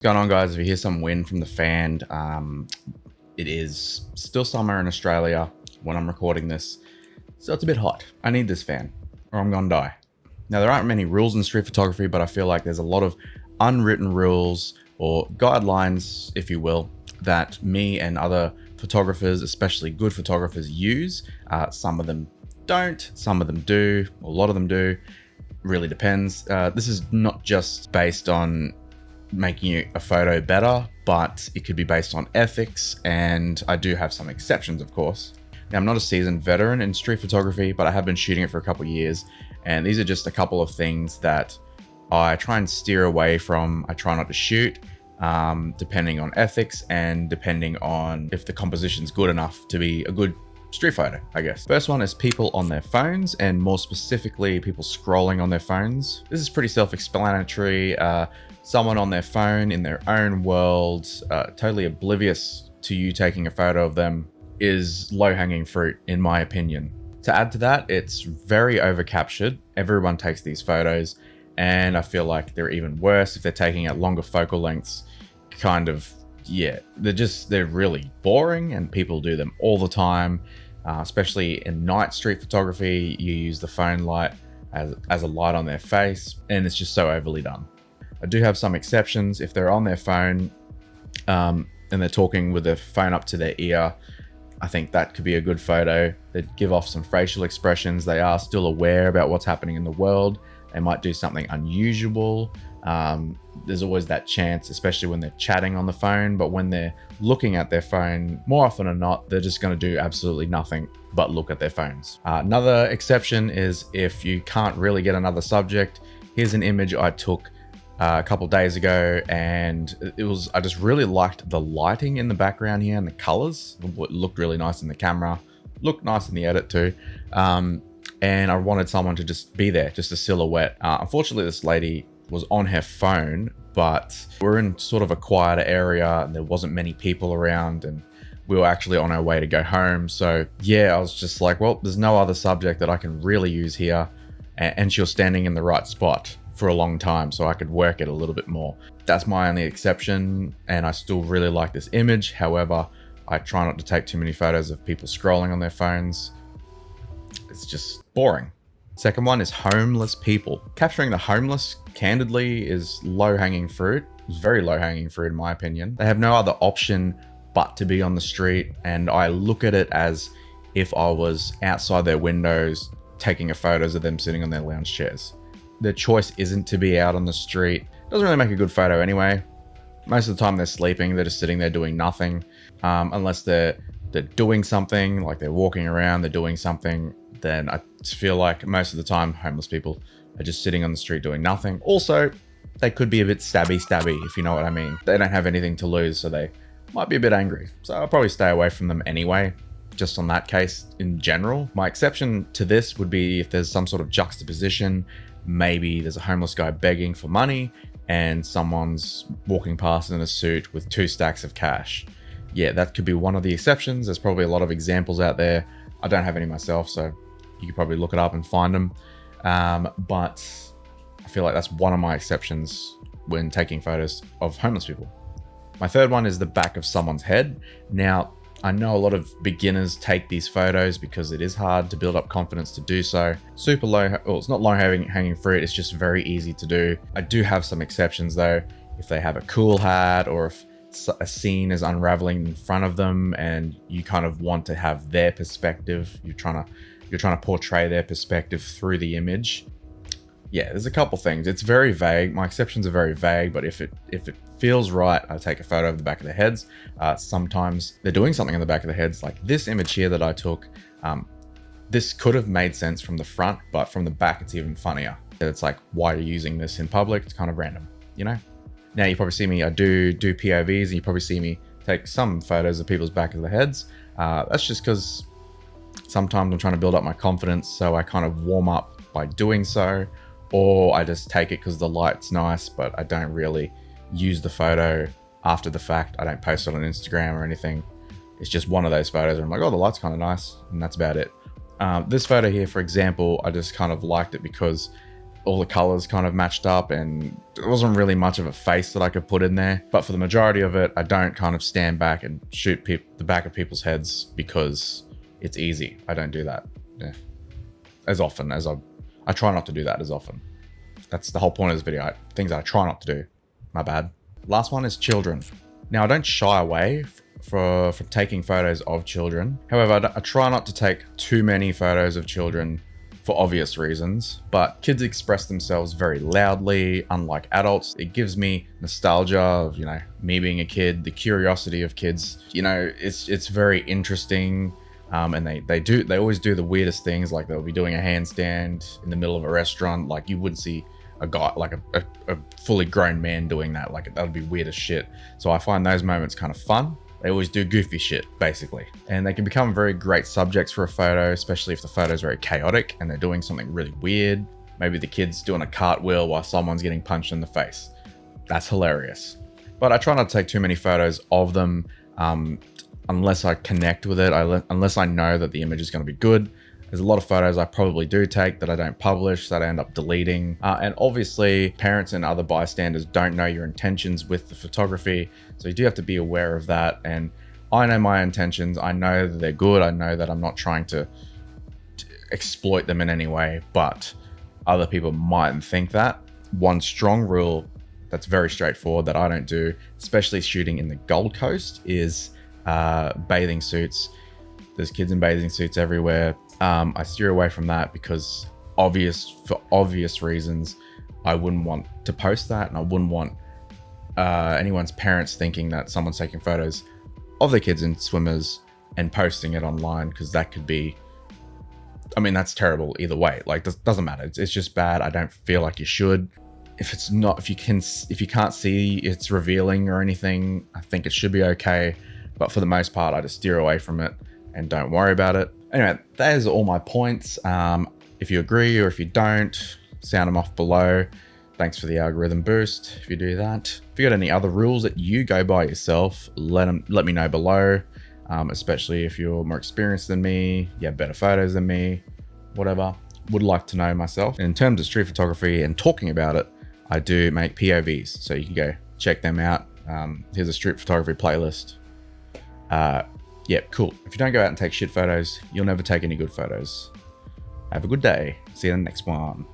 What's going on, guys? If you hear some wind from the fan, it is still summer in Australia when I'm recording this, so it's a bit hot. I need this fan or I'm gonna die. Now, there aren't many rules in street photography, but I feel like there's a lot of unwritten rules or guidelines, if you will, that me and other photographers, especially good photographers, use. Some of them don't, some of them do, a lot of them do. Really depends. This is not just based on making a photo better, but it could be based on ethics, and I do have some exceptions, of course. Now, I'm not a seasoned veteran in street photography, but I have been shooting it for a couple of years, and these are just a couple of things that I try and steer away from. I try not to shoot, depending on ethics and depending on if the composition's good enough to be a good street photo, I guess. First one is people on their phones, and more specifically, people scrolling on their phones. This is pretty self-explanatory. Someone on their phone in their own world, totally oblivious to you taking a photo of them, is low-hanging fruit, in my opinion. To add to that, it's very over-captured. Everyone takes these photos, and I feel like they're even worse if they're taking at longer focal lengths. They're really boring, and people do them all the time. Especially in night street photography, you use the phone light as a light on their face, and it's just so overly done. I do have some exceptions. If they're on their phone and they're talking with their phone up to their ear, I think that could be a good photo. They give off some facial expressions. They are still aware about what's happening in the world. They might do something unusual. There's always that chance, especially when they're chatting on the phone, but when they're looking at their phone, more often than not, they're just going to do absolutely nothing but look at their phones. Another exception is if you can't really get another subject. Here's an image I took a couple days ago, and I just really liked the lighting in the background here and the colors. It looked really nice in the camera, looked nice in the edit too. And I wanted someone to just be there, just a silhouette. Unfortunately, this lady was on her phone, but we're in sort of a quieter area and there wasn't many people around, and we were actually on our way to go home. So yeah, I was just like, well, there's no other subject that I can really use here. And she was standing in the right spot for a long time, so I could work it a little bit more. That's my only exception, and I still really like this image. However, I try not to take too many photos of people scrolling on their phones. It's just boring. Second one is homeless people. Capturing the homeless, candidly, is low-hanging fruit. It's very low-hanging fruit in my opinion. They have no other option but to be on the street, and I look at it as if I was outside their windows taking photos of them sitting on their lounge chairs. Their choice isn't to be out on the street. Doesn't really make a good photo anyway. Most of the time they're sleeping, they're just sitting there doing nothing. Unless they're doing something, like they're walking around, they're doing something, then I feel like most of the time homeless people are just sitting on the street doing nothing. Also, they could be a bit stabby, if you know what I mean. They don't have anything to lose, so they might be a bit angry. So I'll probably stay away from them anyway, just on that case in general. My exception to this would be if there's some sort of juxtaposition. Maybe there's a homeless guy begging for money and someone's walking past in a suit with 2 stacks of cash. Yeah, that could be one of the exceptions. There's probably a lot of examples out there. I don't have any myself, so you could probably look it up and find them. But I feel like that's one of my exceptions when taking photos of homeless people. My third one is the back of someone's head. Now, I know a lot of beginners take these photos because it is hard to build up confidence to do so. Super low, well, it's not low hanging fruit, it's just very easy to do. I do have some exceptions though. If they have a cool hat, or if a scene is unraveling in front of them and you kind of want to have their perspective, you're trying to portray their perspective through the image. Yeah, there's a couple things. It's very vague. My exceptions are very vague, but if it feels right, I take a photo of the back of their heads. Sometimes they're doing something on the back of their heads, like this image here that I took. This could have made sense from the front, but from the back, it's even funnier. It's like, why are you using this in public? It's kind of random, you know? Now you probably see me, I do POVs, and you probably see me take some photos of people's back of their heads. That's just because sometimes I'm trying to build up my confidence, so I kind of warm up by doing so, or I just take it because the light's nice, but I don't really use the photo after the fact. I don't post it on Instagram or anything. It's just one of those photos where I'm like, oh, the light's kind of nice, and that's about it. This photo here, for example, I just kind of liked it because all the colors kind of matched up, and there wasn't really much of a face that I could put in there. But for the majority of it, I don't kind of stand back and shoot the back of people's heads because it's easy. I don't do that as often as I try not to do that as often. That's the whole point of this video. Things I try not to do. My bad. Last one is children. Now, I don't shy away from taking photos of children. However, I try not to take too many photos of children for obvious reasons, but kids express themselves very loudly, unlike adults. It gives me nostalgia of, you know, me being a kid, the curiosity of kids. You know, it's very interesting. And they always do the weirdest things, like they'll be doing a handstand in the middle of a restaurant. Like you wouldn't see a guy, like a fully grown man doing that. Like that would be weird as shit. So I find those moments kind of fun. They always do goofy shit, basically. And they can become very great subjects for a photo, especially if the photo is very chaotic and they're doing something really weird. Maybe the kid's doing a cartwheel while someone's getting punched in the face. That's hilarious. But I try not to take too many photos of them unless I connect with it, unless I know that the image is going to be good. There's a lot of photos I probably do take that I don't publish, that I end up deleting. And obviously, parents and other bystanders don't know your intentions with the photography. So you do have to be aware of that. And I know my intentions. I know that they're good. I know that I'm not trying to exploit them in any way, but other people mightn't think that. One strong rule that's very straightforward that I don't do, especially shooting in the Gold Coast, is bathing suits. There's kids in bathing suits everywhere. I steer away from that because for obvious reasons, I wouldn't want to post that, and I wouldn't want anyone's parents thinking that someone's taking photos of their kids in swimmers and posting it online, because that could be, I mean, that's terrible either way. Like, this doesn't matter. It's just bad. I don't feel like you should. If you can't see it's revealing or anything, I think it should be okay. But for the most part, I just steer away from it and don't worry about it. Anyway, there's all my points. If you agree or if you don't, sound them off below. Thanks for the algorithm boost if you do that. If you got any other rules that you go by yourself, let me know below. Especially if you're more experienced than me, you have better photos than me, whatever. Would like to know myself. In terms of street photography and talking about it, I do make POVs, so you can go check them out. Here's a street photography playlist. Yeah, cool. If you don't go out and take shit photos, you'll never take any good photos. Have a good day. See you in the next one.